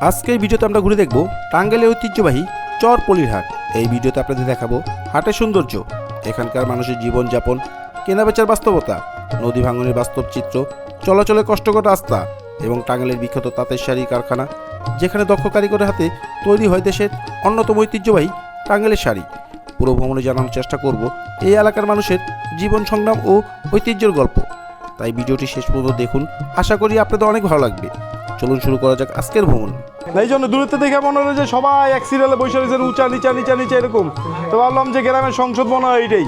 আজকে এই ভিডিওতে আমরা ঘুরে দেখব টাঙ্গাইলের ঐতিহ্যবাহী চরপল্লীর হাট। এই ভিডিওতে আপনাদের দেখাবো হাটের সৌন্দর্য, এখানকার মানুষের জীবনযাপন, কেনাবেচার বাস্তবতা, নদী ভাঙনের বাস্তব চিত্র, চলাচলের কষ্টকর রাস্তা এবং টাঙ্গাইলের বিখ্যাত তাঁতের শাড়ি কারখানা, যেখানে দক্ষ কারিগরের হাতে তৈরি হয় দেশের অন্যতম ঐতিহ্যবাহী টাঙ্গাইলের শাড়ি। পুরো ভ্রমণে জানানোর চেষ্টা করব এই এলাকার মানুষের জীবন সংগ্রাম ও ঐতিহ্যের গল্প। তাই ভিডিওটি শেষ পর্যন্ত দেখুন, আশা করি আপনাদের অনেক ভালো লাগবে। চলুন শুরু করা যাক আজকের ভ্রমণ। এই জন্য দূরত্বে দেখে মনে হলো যে সবাই এক সিরিয়ালে বসে রয়েছেন, উঁচা নিচা নিচা নিচা এরকম। তো ভাবলাম যে গ্রামের সংসদ মনে হয় এইটাই।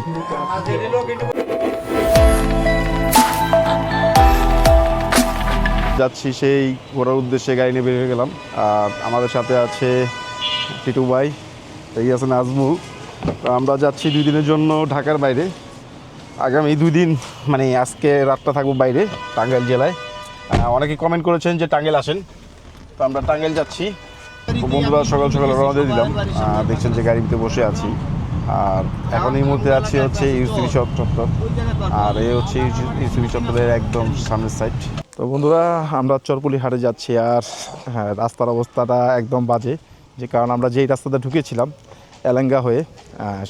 যাচ্ছি সেই ঘোরার উদ্দেশ্যে, গাড়ি নিয়ে বের হয়ে গেলাম। আর আমাদের সাথে আছে টিটু ভাই, এই আছে নাজমুল। তো আমরা যাচ্ছি 2 দিনের জন্য ঢাকার বাইরে। আগামী 2 দিন মানে আজকে রাতটা থাকবো বাইরে টাঙ্গাইল জেলায়। অনেকে কমেন্ট করেছেন যে টাঙ্গাইল আসেন, তো আমরা টাঙ্গাইল যাচ্ছি। বন্ধুরা সকাল সকাল রওনা দিয়ে দিলাম। দেখছেন যে গাড়িতে বসে আছি। আর এখন এই মুহূর্তে আছি হচ্ছে ইউসিবি চত্বর। আর এই হচ্ছে ইউসিবি চত্বরের একদম সামনের সাইড। তো বন্ধুরা আমরা চরপল্লী হাটে যাচ্ছি। আর হ্যাঁ, রাস্তার অবস্থাটা একদম বাজে, যে কারণ আমরা যেই রাস্তাটা ঢুকেছিলাম এলেঙ্গা হয়ে,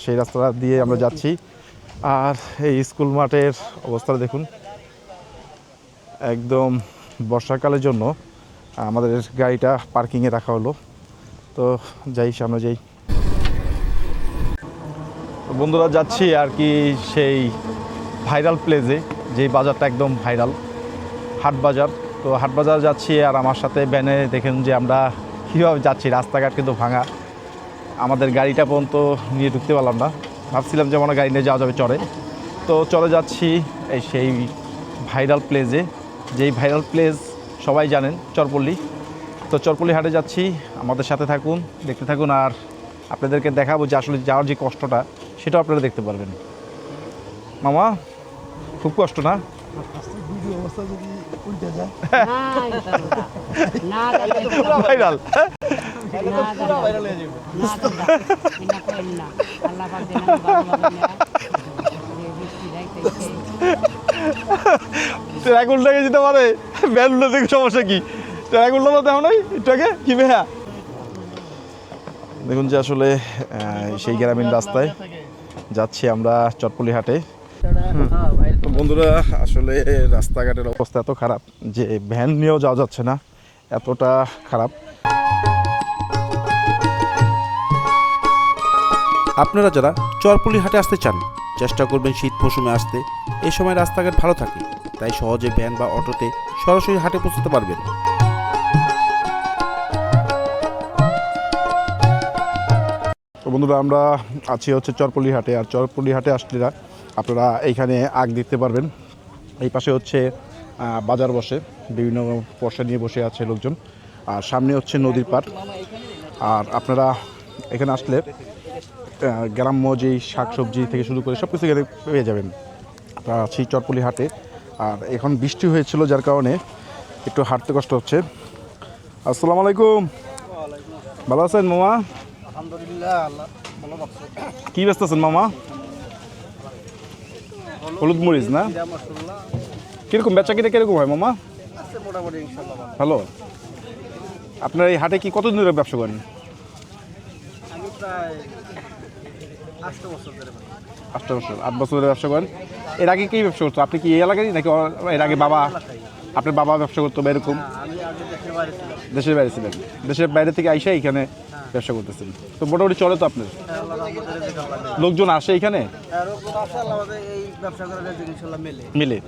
সেই রাস্তাটা দিয়ে আমরা যাচ্ছি। আর এই স্কুল মাঠের অবস্থাটা দেখুন, একদম বর্ষাকালের জন্য আমাদের গাড়িটা পার্কিংয়ে রাখা হলো। তো যাই, সামনে যাই। বন্ধুরা যাচ্ছি আর কি সেই ভাইরাল প্লেসে, যেই বাজারটা একদম ভাইরাল, হাট বাজার। তো হাট বাজার যাচ্ছি। আর আমার সাথে ব্যানে দেখেন যে আমরা কীভাবে যাচ্ছি, রাস্তাঘাট কিন্তু ভাঙা। আমাদের গাড়িটা পর্যন্ত নিয়ে ঢুকতে পারলাম না। ভাবছিলাম যে মনে গাড়ি নিয়ে যাওয়া যাবে চড়ে। তো চলে যাচ্ছি এই সেই ভাইরাল প্লেসে, যেই ভাইরাল প্লেস সবাই জানেন, চরপল্লী। তো চরপল্লী হাটে যাচ্ছি, আমাদের সাথে থাকুন, দেখতে থাকুন। আর আপনাদেরকে দেখাবো যে আসলে যাওয়ার যে কষ্টটা, সেটাও আপনারা দেখতে পারবেন। মামা খুব কষ্ট না? ভাইরাল ট্রাকুলটাকে যেতে পারে, ব্যালুনটা থেকে সমস্যা কি? ট্রাকুলটা তো তেমন নয়, এটাকে কি বেহা। দেখুন যে আসলে সেই গ্রামীণ রাস্তায় যাচ্ছি আমরা চরপল্লী হাটে। তো বন্ধুরা আসলে রাস্তাঘাটের অবস্থা এত খারাপ যে ভ্যান নিয়েও যাওয়া যাচ্ছে না, এতটা খারাপ। আপনারা যারা চরপল্লী হাটে আসতে চান, চেষ্টা করবেন শীত মৌসুমে আসতে। এই সময় রাস্তাঘাট ভালো থাকে, তাই সহজে ভ্যান বা অটোতে সরাসরি হাটে পৌঁছতে পারবেন। তো বন্ধুরা আমরা আছি হচ্ছে চরপল্লী হাটে। আর চরপল্লী হাটে আসলে আপনারা এইখানে আগ দেখতে পারবেন। এই পাশে হচ্ছে বাজার বসে, বিভিন্ন পয়সা নিয়ে বসে আছে লোকজন। আর সামনে হচ্ছে নদীর পাড়। আর আপনারা এখানে আসলে গ্রাম্য যেই শাকসবজি থেকে শুরু করে সব কিছু এখানে পেয়ে যাবেন। তা আছি চরপল্লী হাটে। আর এখন বৃষ্টি হয়েছিল, যার কারণে একটু হাঁটতে কষ্ট হচ্ছে। আসসালামু আলাইকুম, ভালো আছেন মামা? কি ব্যস্ত আছেন মামা? হলুদ মরিচ না? কিরকম বেচা কিনা কিরকম হয় মামা? হ্যালো, আপনার এই হাটে কি কতদিন ধরে ব্যবসা করেন? 8 বছর ধরে ব্যবসা করেন। এর আগে কি ব্যবসা করতো? আপনি কি এই এলাকারই নাকি এর আগে বাবা, আপনার বাবা ব্যবসা করতো বা এরকম? দেশের বাইরে ছিলেন, দেশের বাইরে থেকে আইসা এখানে ব্যবসা করতেছেন। তো মোটামুটি চলে তো আপনার? লোকজন আসে এখানে মিলে?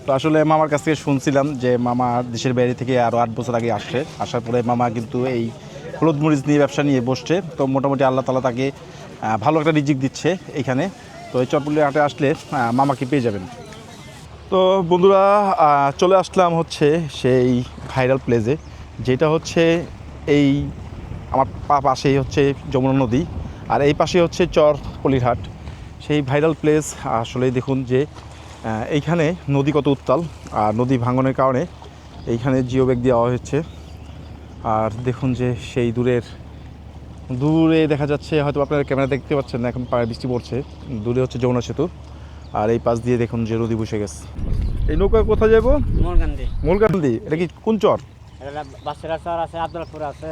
তো আসলে মামার কাছ থেকে শুনছিলাম যে মামা দেশের বাইরে থেকে আরও 8 বছর আগে আসছে। আসার পরে মামা কিন্তু এই হলুদ মরিচ নিয়ে ব্যবসা নিয়ে বসছে। তো মোটামুটি আল্লাহ তাআলা তাকে ভালো একটা রিজিক দিচ্ছে এইখানে। তো এই চরপল্লী হাটে আসলে মামাকে পেয়ে যাবেন। তো বন্ধুরা চলে আসলাম হচ্ছে সেই ভাইরাল প্লেসে, যেটা হচ্ছে এই আমার পাশেই হচ্ছে যমুনা নদী, আর এই পাশে হচ্ছে চরপল্লীর হাট, সেই ভাইরাল প্লেস। আসলে দেখুন যে এইখানে নদী কত উত্তাল, আর নদী ভাঙনের কারণে এইখানে জিও ব্যাগ দেওয়া হয়েছে। আর দেখুন যে সেই দূরে দেখা যাচ্ছে, হয়তো আপনারা ক্যামেরা দেখতে পাচ্ছেন না, এখন বৃষ্টি পড়ছে। দূরে হচ্ছে যমুনা সেতু, আর এই পাশ দিয়ে দেখুন যে নদী বসে গেছে। এই নৌকা কোথায় যাবো? মোলকান্দি। এটা কি কোন চর? এটা বাসেরা চর আছে, আব্দুলপুর আছে।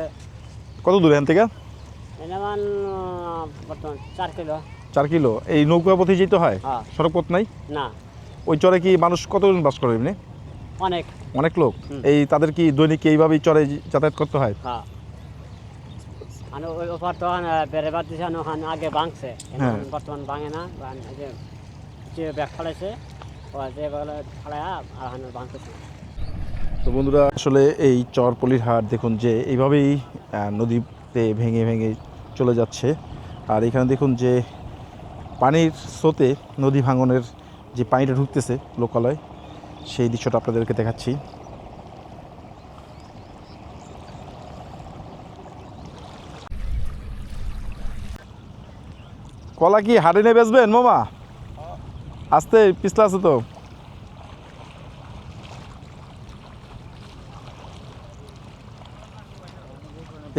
কত দূর এখান থেকে? এটা মান বর্তমান 4 কিলো। 4 কিলো। এই নৌকা পথে যেতে হয়, হ্যাঁ। সড়ক পথ নাই? না, ওই চরে কি মানুষ কতজন বাস করে এমনি? অনেক। অনেক লোক। এই তাদের কি দৈনিক এইভাবেই চরে যাতায়াত করতে হয়? হ্যাঁ, আর ওই ওপার তো বেড়েবার দিছে, ওখানে আগে ভাঙছে, হ্যাঁ। বর্তমান ভাঙে না। এই যে ব্যাগ ফেলাইছে, ও যে ফেলায় আর ওখানে ভাঙতেছে। তো বন্ধুরা, আসলে এই চরপল্লীর হাট দেখুন যে এইভাবেই নদীতে ভেঙে ভেঙে চলে যাচ্ছে। আর এখানে দেখুন যে পানির স্রোতে নদী ভাঙনের যে পানিটা ঢুকতেছে লোকালয়, সেই দৃশ্যটা আপনাদেরকে দেখাচ্ছি। কলা কি হাটে নিয়ে বেচবেন মামা? আস্তে পিছলা আছে তো।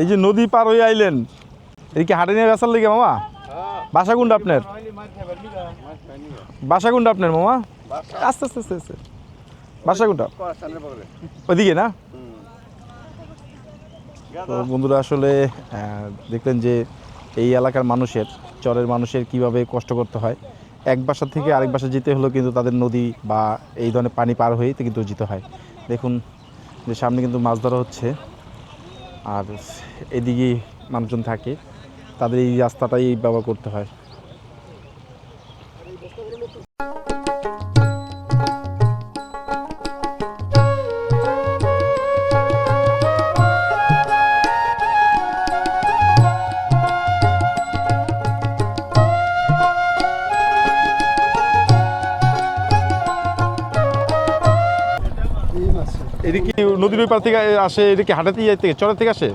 এই যে নদী পার হয়ে আইলেন, এই কি হাটে নিয়ে বেচার লেগে মামা? বাসা কোনটা আপনার? বাসা কোনটা আপনার মামা? আস্তে আস্তে আস্তে আস্তে। বাসা কোনটা? ওইদিকে না? তো বন্ধুরা, আসলে দেখলেন যে এই এলাকার মানুষের, চরের মানুষের কিভাবে কষ্ট করতে হয়। এক বাসা থেকে আরেক বাসা যেতে হলেও কিন্তু তাদের নদী বা এই ধরনের পানি পার হয়েই কিন্তু যেতে হয়। দেখুন যে সামনে কিন্তু মাছ ধরা হচ্ছে, আর এদিকে মানুষজন থাকে, তাদের এই রাস্তাটাই ব্যবহার করতে হয়। এদিকে নদীর ওই পার থেকে আসে, এদিকে হাটের থেকে চরের থেকে আসে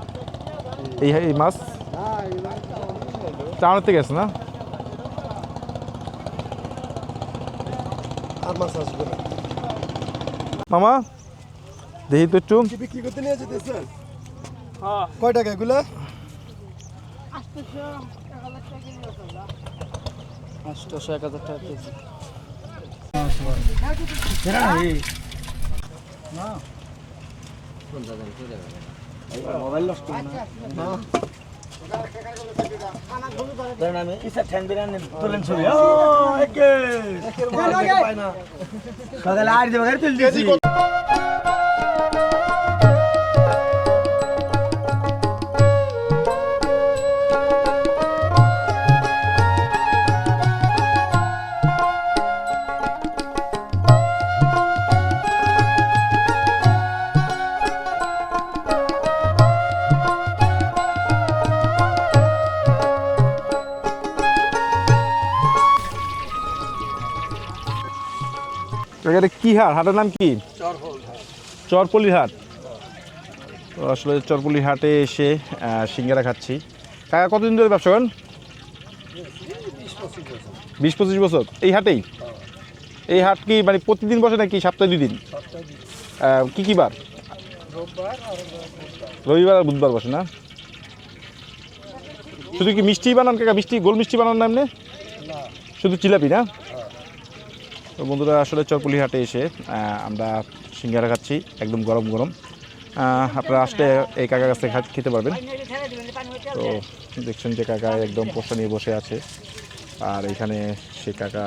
এই মাছ টাউনের থেকে আসে না? মামা দেখি তো একটু। বিক্রি করতে নিয়ে যেতেছেন? কয় টাকা এগুলো? 800-1000 টাকা কেজি। মোবাইল নষ্ট এটা কি হাট? হাটের নাম কি? চরপল্লীর হাট। তো আসলে চরপল্লীর হাটে এসে সিঙ্গারা খাচ্ছি। কাকা কতদিন ধরে ব্যবসা করেন? 20-25 বছর এই হাটেই? এই হাট কি মানে প্রতিদিন বসে নাকি সপ্তাহে 2 দিন? কি কি বার? রবিবার আর বুধবার বসে না? শুধু কি মিষ্টি বানান কাকা? মিষ্টি গোল মিষ্টি বানান না এমনি? শুধু জিলাপি না? তো বন্ধুরা, আসলে চরপল্লী হাটে এসে আমরা সিঙ্গারা খাচ্ছি, একদম গরম গরম। আপনারা আসলে এই কাকার কাছ থেকে খেতে পারবেন। তো দেখছেন যে কাকা একদম পোষা নিয়ে বসে আছে, আর এখানে সে কাকা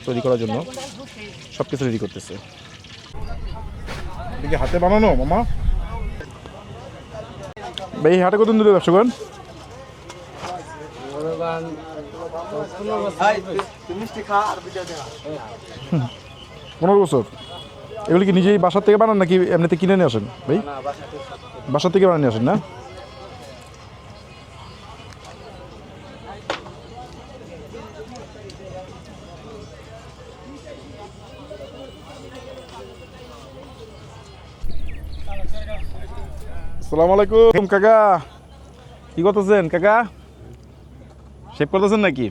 তৈরি করার জন্য সব কিছু রেডি করতেছে। এদিকে হাতে বানানো মামা। ভাই, এই হাটে কতদিন ধরে ব্যবসা করেন? 15 বছর। এগুলি কি নিজেই বাসার থেকে বানান নাকি এমনিতে কিনে নিয়ে আসেন ভাই? বাসার থেকে বানিয়ে আসেন না? আসসালামু আলাইকুম কাকা, কি করতেছেন কাকা? শেভ করতেছেন নাকি?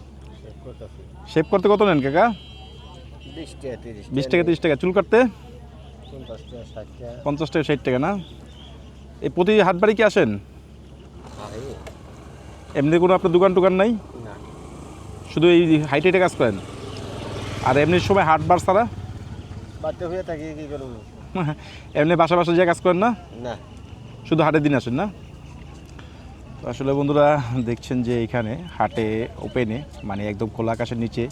শেভ করতে কত নেন কাকা? 20 টাকা 30 টাকা। চুল কাটতে 50 টাকা 60 টাকা না? এই প্রতি হাট বাড়ি কি আসেন? এমনি কোনো আপনার দোকান টোকান নাই? শুধু এই হাইটে কাজ করেন? আর এমনি সময় হাট বার ছাড়া? বাড়তে হয়ে থাকি কি করব? এমনি বাসা যে কাজ করেন না? না। শুধু হাটের দিন আসেন না? তো আসলে বন্ধুরা দেখছেন যে এখানে হাটে ওপেনে মানে একদম খোলা আকাশের নিচে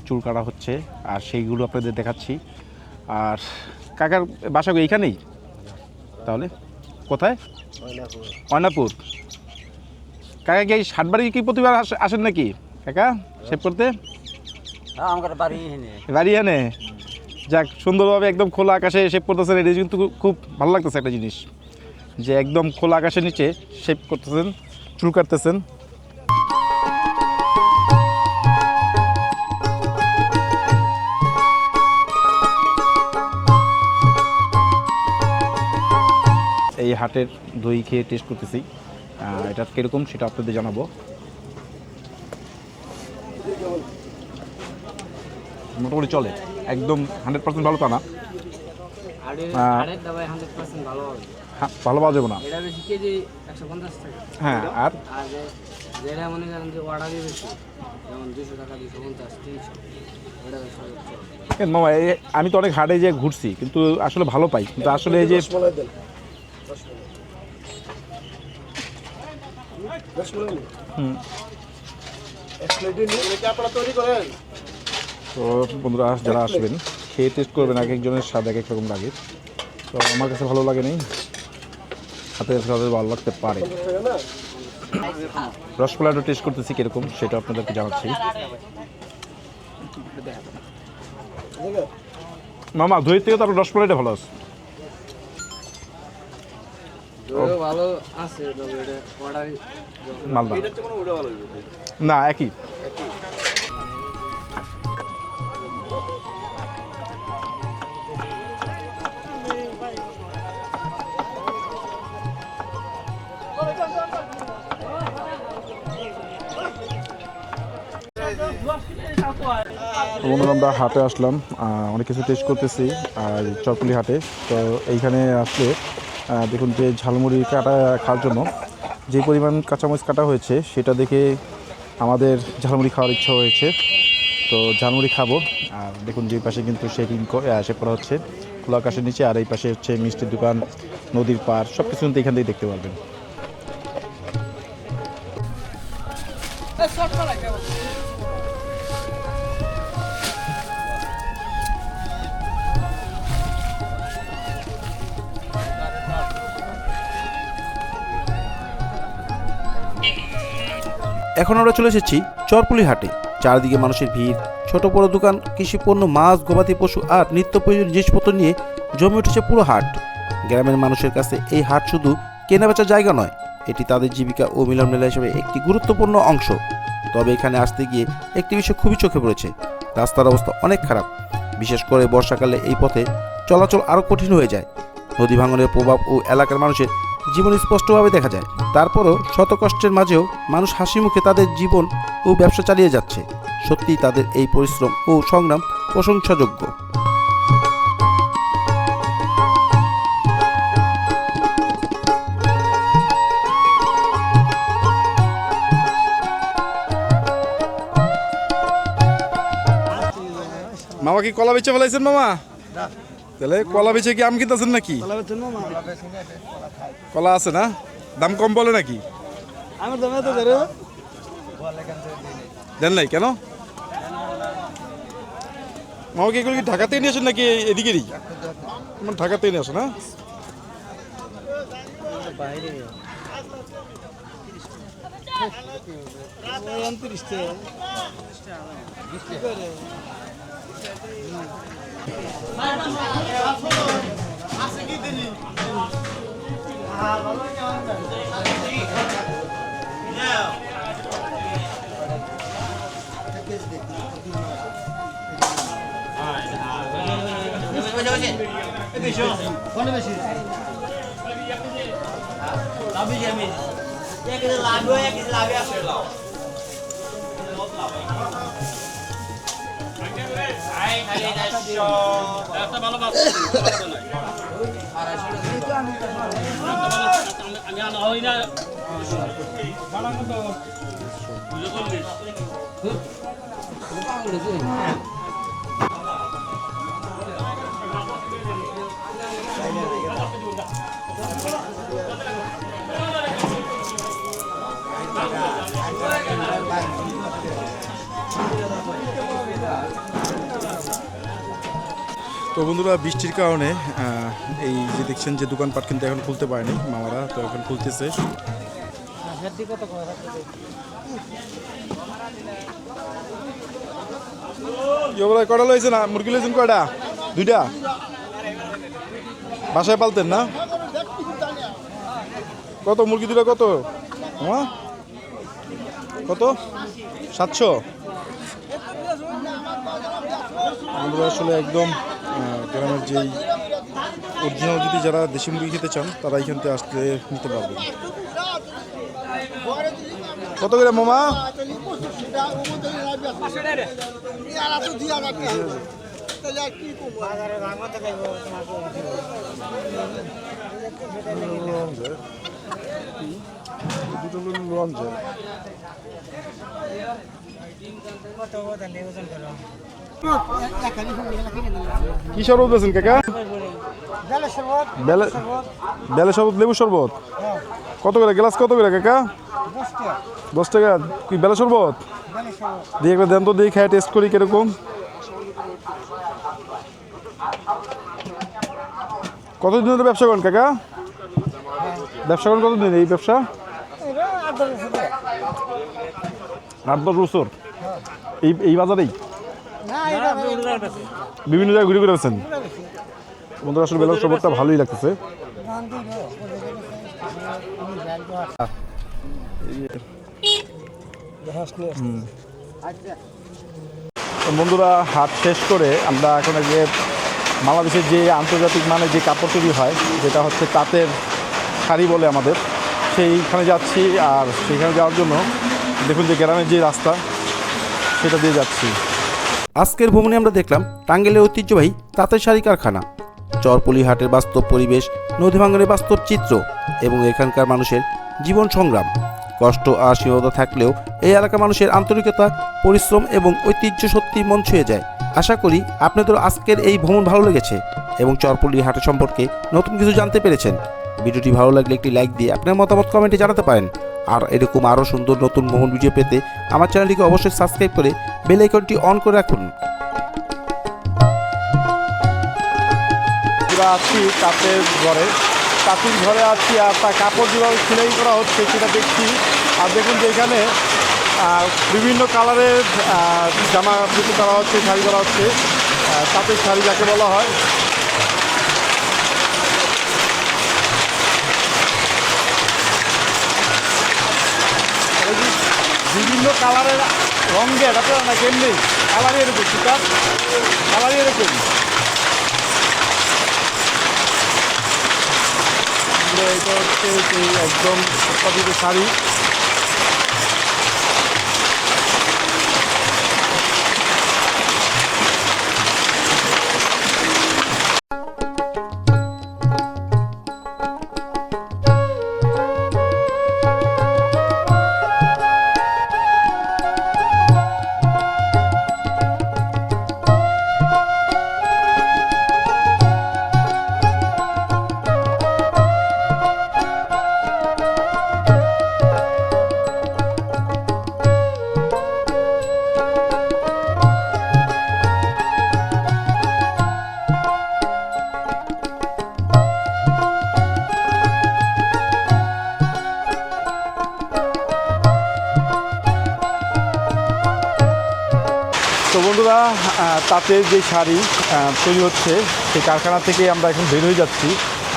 চুল কাটা হচ্ছে, আর সেইগুলো আপনাদের দেখাচ্ছি। আর কাকার বাসা এইখানেই? তাহলে কোথায়? অয়নাপুর। কাকা কি হাটবাড়ি কি প্রতিবার আসেন নাকি কাকা শেভ করতে? আমার বাড়ি বাড়ি এনে যাক, সুন্দরভাবে একদম খোলা আকাশে শেভ করতেছেন, এটা কিন্তু খুব ভালো লাগতেছে একটা জিনিস, যে একদম খোলা আকাশের নিচে শেভ করতেছেন, চুল কাটতেছেন। এই হাটের দই খেয়ে টেস্ট করতেছি, এটা কীরকম সেটা আপনাদের জানাবো। মোটামুটি চলে, একদম 100% ভালো তা না, হ্যাঁ ভালো পাওয়া যাবে না। হ্যাঁ, আর যেটা মনে করেন যে অর্ডারই বেশি, যেমন 200 টাকা 250 300 মামা আমি তো অনেক হাটে যে ঘুরছি, কিন্তু আসলে ভালো পাই, কিন্তু আসলে এই যে তো বন্ধুরা যারা আসবেন খেয়ে টেস্ট করবেন, এক একজনের স্বাদ এক এক রকম লাগে। তো আমার কাছে ভালো লাগে নেই, হাতে তাদের ভালো লাগতে পারে। রসমালাইটা টেস্ট করতেছি কীরকম সেটা আপনাদেরকে জানাচ্ছি। মামা দইয়ের থেকে তো আপনার রসমালাইটা ভালো আছে। ভালো আছে মালদা না একই। আমরা হাটে আসলাম, অনেক কিছু টেস্ট করতেছি আর চরপুলি হাটে। তো এইখানে আসলে দেখুন যে ঝালমুড়ি কাটা খাওয়ার জন্য যে পরিমাণ কাঁচামরিচ কাটা হয়েছে সেটা দেখে আমাদের ঝালমুড়ি খাওয়ার ইচ্ছা হয়েছে। তো ঝালমুড়ি খাবো। আর দেখুন যে পাশে কিন্তু শেভিং শেভ করা হচ্ছে খোলা আকাশের নিচে, আর এই পাশে হচ্ছে মিষ্টির দোকান, নদীর পাড়, সব কিছু কিন্তু এখান থেকে দেখতে পারবেন। এখন আমরা চলে এসেছি চরপুলি হাটে। চারদিকে মানুষের ভিড়, ছোট বড় দোকান, কৃষিপণ্য, মাছ, গবাদি পশু আর নিত্য প্রয়োজনীয় জিনিসপত্র নিয়ে জমে উঠেছে পুরো হাট। গ্রামের মানুষের কাছে এই হাট শুধু কেনাবেচার জায়গা নয়, এটি তাদের জীবিকা ও মিলন মেলা হিসেবে একটি গুরুত্বপূর্ণ অংশ। তবে এখানে আসতে গিয়ে একটি বিষয় খুবই চোখে পড়েছে, রাস্তার অবস্থা অনেক খারাপ। বিশেষ করে বর্ষাকালে এই পথে চলাচল আরও কঠিন হয়ে যায়। নদী ভাঙনের প্রভাব ও এলাকার মানুষের জীবন স্পষ্টভাবে দেখা যায়। তারপরও শত কষ্টের মাঝেও মানুষ হাসি মুখে তাদের জীবন ও ব্যবসা চালিয়ে যাচ্ছে। সত্যিই তাদের এই পরিশ্রম ও সংগ্রাম প্রশংসাযোগ্য। মামা কি কলা বেচে ফেলাইছেন মামা? তাহলে কলা বেচে কি আম কিনতেছেন নাকি? কলা আছে না, দাম কম বলে নাকি? দেন নাই কেন? মামা কি এগুলো কি ঢাকা থেকে নিয়ে আসেন নাকি এদিকেরই? ঢাকা থেকে নিয়ে আসো না? তো বন্ধুরা বৃষ্টির কারণে এই যে দেখছেন যে দোকানপাট কিন্তু এখন খুলতে পারেনি মামারা, তো এখন খুলতেছে। কটা লইছে না মুরগি লইছেন কয়টা? 2টা। বাসায় পালতেন না? কত মুরগি 2টা কত? কত? 700। আমরা আসলে একদম গ্রামের যেই অরিজিনাল যদি যারা দেশি মুরগি খেতে চান তারা এখান থেকে আসতে নিতে পারবেন। কত করে মামা? কি শরবত বেছেন কাকা? বেলে শরবত, লেবু শরবত কত করে গ্লাস? কত করে কাকা? 10 টাকা। কি বেলে শরবত দিয়ে একবার দেন তো, দিয়ে খাই টেস্ট করি কিরকম। কতদিন ধরে ব্যবসা করেন কাকা? ব্যবসা করেন কতদিন এই ব্যবসা? 8-10 বছর। এই বাজারেই বিভিন্ন জায়গায় ঘুরে ঘুরে আছেন বন্ধুরা। আসলে বেলার শরবতটা ভালোই লাগতেছে। বন্ধুরা হাট শেষ করে আমরা এখন যে বাংলাদেশের যে আন্তর্জাতিক মানের যে কাপড় তৈরি হয়, যেটা হচ্ছে তাঁতের শাড়ি বলে আমাদের, সেইখানে যাচ্ছি। আর সেইখানে যাওয়ার জন্য দেখুন যে গ্রামের যে রাস্তা সেটা দিয়ে যাচ্ছি। আজকের ভ্রমণে আমরা দেখলাম টাঙ্গাইলের ঐতিহ্যবাহী তাঁতের শাড়ি কারখানা, চরপলি হাটের বাস্তব পরিবেশ, নদী ভাঙনের বাস্তব চিত্র এবং এখানকার মানুষের জীবন সংগ্রাম। কষ্ট আর সীমাবদ্ধতা থাকলেও এই এলাকার মানুষের আন্তরিকতা, পরিশ্রম এবং ঐতিহ্য সত্যি মন ছুঁয়ে যায়। আশা করি আপনাদের আজকের এই ভ্রমণ ভালো লেগেছে এবং চরপলি হাটের সম্পর্কে নতুন কিছু জানতে পেরেছেন। ভিডিওটি ভালো লাগলে একটি লাইক দিয়ে আপনার মতামত কমেন্টে জানাতে পারেন। আর এরকম আরও সুন্দর নতুন ভ্রমণ ভিডিও পেতে আমার চ্যানেলটিকে অবশ্যই সাবস্ক্রাইব করে বেল আইকনটি অন করে রাখুন। আছি তাঁতের ঘরে, তাঁতির ঘরে আছি আর তার কাপড় যেভাবে সেলাই করা হচ্ছে সেটা দেখছি। আর দেখুন যে এখানে বিভিন্ন কালারের জামা কাপড় করা হচ্ছে, শাড়ি করা হচ্ছে, তাঁতের শাড়ি যাকে বলা হয়। বিভিন্ন কালারের রঙের আপনার না কেমনি কালারই এরকম, সুতার কালারই এরকম। এটা হচ্ছে একদম উৎপাদিত শাড়ি। তো বন্ধুরা তাঁতের যে শাড়ি তৈরি হচ্ছে সেই কারখানা থেকে আমরা এখন বের হয়ে যাচ্ছি।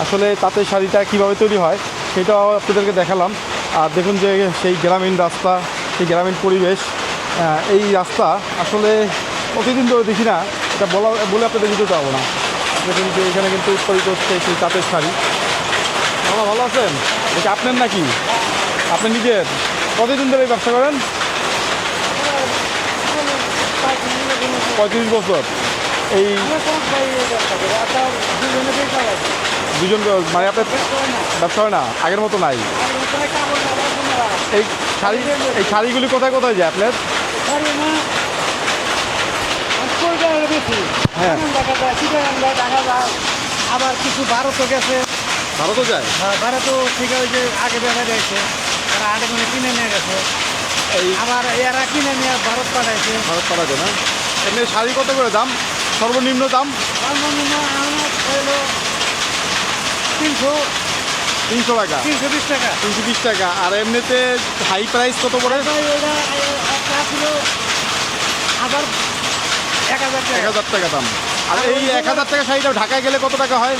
আসলে তাঁতের শাড়িটা কীভাবে তৈরি হয় সেটাও আপনাদেরকে দেখালাম। আর দেখুন যে সেই গ্রামীণ রাস্তা, সেই গ্রামীণ পরিবেশ, এই রাস্তা আসলে প্রতিদিন তো দেখি না, এটা বলে আপনাদের দিতে পারবো না। দেখুন যে এখানে কিন্তু উৎপাদিত হচ্ছে সেই তাঁতের শাড়ি। আমরা ভালো আছেন? এটা আপনার নাকি? আপনি নিজের? কতদিন ধরে এই ব্যবসা করেন? 35 বছর। এই দুজন মানে আপনার ব্যবসা হয় না, আগের মতো নাই। এই শাড়িগুলি কোথায় কোথায় যায় আপনার? হ্যাঁ, আবার কিছু ভারতও গেছে। ভারতও যায়? হ্যাঁ, ভারতও ঠিক ওই যে আগে দেখা যাচ্ছে তারা আগে মানে কিনে নিয়ে গেছে, এই আবার এরা কিনে নিয়ে ভারত পাঠাইছে। ভারত পাঠাবে না? এমনি শাড়ি কত করে দাম? সর্বনিম্ন দাম সর্বনিম্ন আনারস হলো 300 300 টাকা 320 টাকা 320 টাকা। আর এমনিতে হাই প্রাইস কত পড়ে? ভাই ওটা একটা ছিল আবার 1000 টাকা 1000 টাকা দাম। আর এই 1000 টাকা শাড়িটা ঢাকায় গেলে কত টাকা হয়?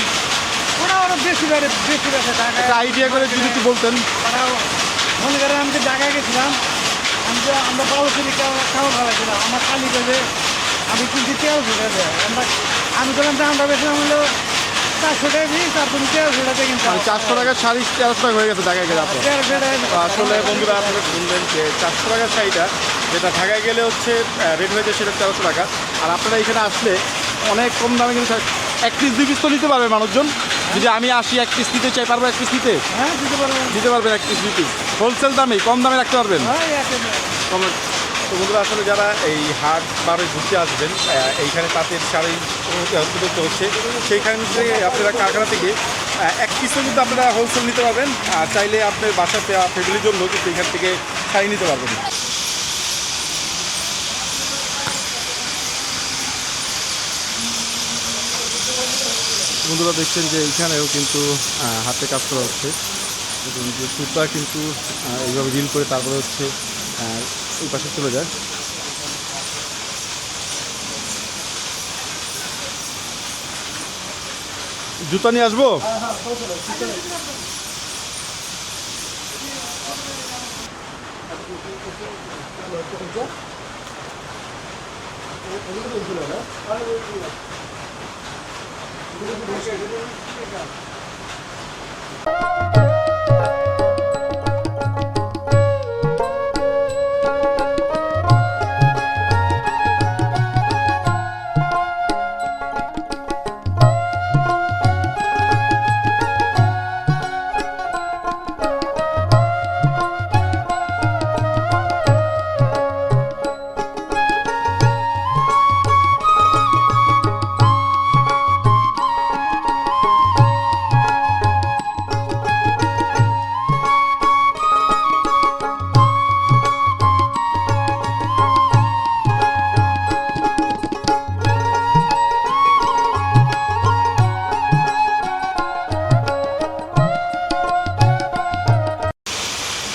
ওরা আরো বেশি বেশি টাকা একটা আইডিয়া করে যদি একটু বলতেন। ওরা মনে করেন আমি যে ঢাকায় গেছিলাম আমরা পাউচুরি খাওয়া ভালো আমার কালি গেছে আমি কিনছি 1300 টাকা আমি বললাম যে আমরা বেশিলাম হলো 400 টাকা দিই তারপর 1300 টাকা কিনতে 400 টাকার শাড়ি 1300 টাকা হয়ে গেছে ঢাকায় গেলে আপনার। 1300 টাকা আসলে বন্ধুরা আপনারা শুনলেন যে 400 টাকার শাড়িটা যেটা ঢাকায় গেলে হচ্ছে রেট হয়েছে সেটা 1300 টাকা। আর আপনারা এখানে আসলে অনেক কম দামে কিন্তু 1 পিস 2 পিস তো নিতে পারবে মানুষজন। যদি আমি আসি 1 পিস নিতে চাই, পারবো 1 পিস নিতে? হ্যাঁ দিতে পারবেন দিতে পারবেন 1 পিস 2 পিস হোলসেল দামে, কম দামে রাখতে পারবেন। হ্যাঁ একেবারে তো বন্ধুরা আসলে যারা এই হাট বারে ঘুরতে আসবেন, এইখানে তাঁতের শাড়ি উৎপাদিত হচ্ছে, সেইখান থেকে আপনারা কারখানা থেকে 1 পিসও কিন্তু আপনারা হোলসেল নিতে পারবেন। আর চাইলে আপনার বাসাতে ফ্যামিলির জন্য কিন্তু এখান থেকে শাড়ি নিতে পারবেন। বন্ধুরা দেখছেন যে এইখানেও কিন্তু হাতে কাজ করা হচ্ছে, যে সুতা কিন্তু এইভাবে রিল করে তারপরে হচ্ছে ওই পাশে চলে যায়। জুতা নিয়ে আসবো?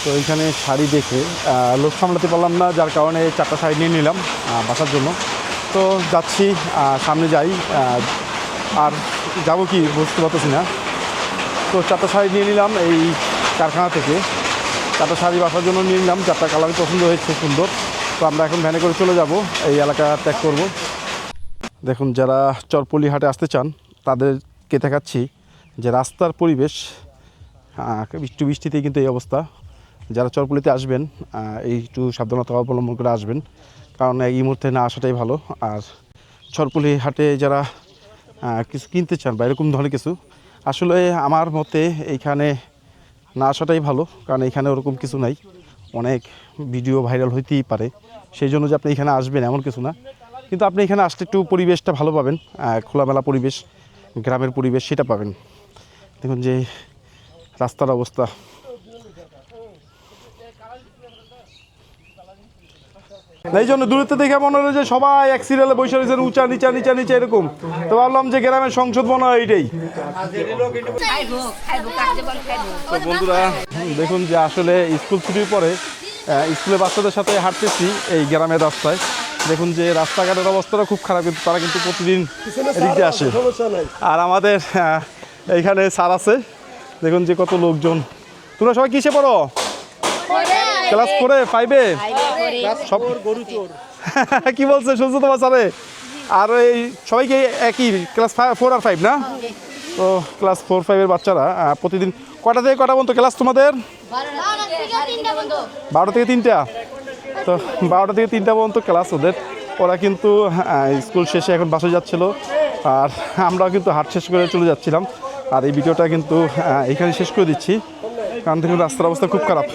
তো এইখানে শাড়ি দেখে লোক সামলাতে পারলাম না, যার কারণে 4টা শাড়ি নিয়ে নিলাম বাসার জন্য। তো যাচ্ছি, সামনে যাই, আর যাব কি বুঝতে পারতেছি না। তো 4টা শাড়ি নিয়ে নিলাম এই কারখানা থেকে, 4টা শাড়ি বাসার জন্য নিয়ে নিলাম। 4টা কালারই পছন্দ হয়েছে, সুন্দর। তো আমরা এখন ভ্যানে করে চলে যাব, এই এলাকা ত্যাগ করব। দেখুন, যারা চরপল্লী হাটে আসতে চান তাদেরকে দেখাচ্ছি যে রাস্তার পরিবেশ একটু বৃষ্টিতেই কিন্তু এই অবস্থা। যারা চরপল্লীতে আসবেন এই একটু সাবধানতা অবলম্বন করে আসবেন, কারণ এই মুহূর্তে না আসাটাই ভালো। আর চরপল্লী হাটে যারা কিছু কিনতে চান বা এরকম ধরনের কিছু, আসলে আমার মতে এইখানে না আসাটাই ভালো, কারণ এখানে ওরকম কিছু নাই। অনেক ভিডিও ভাইরাল হইতেই পারে, সেই জন্য যে আপনি এখানে আসবেন এমন কিছু না। কিন্তু আপনি এখানে আসলে একটু পরিবেশটা ভালো পাবেন, খোলামেলা পরিবেশ, গ্রামের পরিবেশ সেটা পাবেন। দেখুন যে রাস্তার অবস্থা। এই জন্য দূরত্ব দেখে মনে হলো যে সবাই এক সিরিয়ালে বসে রয়েছেন, উঁচা নিচা নিচা নিচা এরকম। তো ভাবলাম যে গ্রামের সংসদ মনে হয় এইটাই। তো বন্ধুরা দেখুন যে আসলে স্কুল ছুটির পরে স্কুলের বাচ্চাদের সাথে হাঁটতেছি এই গ্রামের রাস্তায়। দেখুন যে রাস্তাঘাটের অবস্থাটা খুব খারাপ, কিন্তু তারা কিন্তু প্রতিদিন এদিক দিয়ে আসে। আর আমাদের এইখানে স্যার আছে, দেখুন যে কত লোকজন। তোমরা সবাই কিসে পড়ো? ক্লাস 4-এ 5-এ সব গরু চোর কি বলছে শুনছো তোমার স্যারে? আর এই সবাইকে একই ক্লাস 4 আর 5 না? তো ক্লাস 4-5-এর বাচ্চারা প্রতিদিন কটা থেকে কটা পর্যন্ত ক্লাস তোমাদের? 12টা থেকে 3টা। তো 12টা থেকে 3টা পর্যন্ত ক্লাস ওদের। ওরা কিন্তু স্কুল শেষে এখন বাসে যাচ্ছিল, আর আমরাও কিন্তু হাট শেষ করে চলে যাচ্ছিলাম। আর এই ভিডিওটা কিন্তু এখানে শেষ করে দিচ্ছি, কারণ দেখুন রাস্তার অবস্থা খুব খারাপ।